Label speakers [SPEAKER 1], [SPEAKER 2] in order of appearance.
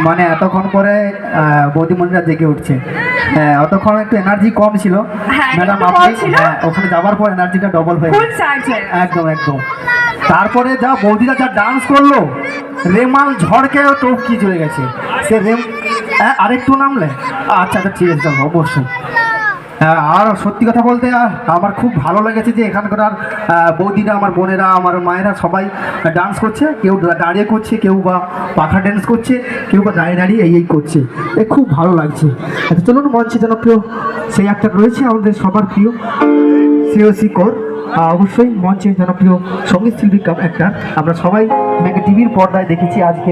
[SPEAKER 1] মানে এতক্ষণ পরে বৌদিমণিরা জেগে উঠছে। হ্যাঁ, অতক্ষণ একটু এনার্জি কম ছিল ম্যাডাম, আপনি ওখানে যাওয়ার পর এনার্জিটা ডবল হয়ে একদম একদম। তারপরে যা বৌদিরা যা ডান্স করলো, রেমাল ঝড়কে টপকি চলে গেছে সে আরেকটু নামলে। আচ্ছা আচ্ছা, ঠিক আছে, অবশ্যই। আর সত্যি কথা বলতে আমার খুব ভালো লেগেছে যে এখানকার বৌদিরা, আমার বোনেরা, আমার মায়েরা সবাই ডান্স করছে। কেউ দাঁড়িয়ে করছে, কেউ বা পাখা ডান্স করছে, কেউ বা দাঁড়িয়ে দাঁড়িয়ে এই করছে। খুব ভালো লাগছে। আচ্ছা চলুন, মঞ্চে জনপ্রিয় সেই একটা রয়েছে আমাদের সবার প্রিয় শ্রেয়সী কর, অবশ্যই মঞ্চে জনপ্রিয় সঙ্গীত শিল্পী কাম একটা আমরা সবাই টিভির পর্দায় দেখেছি আজকে।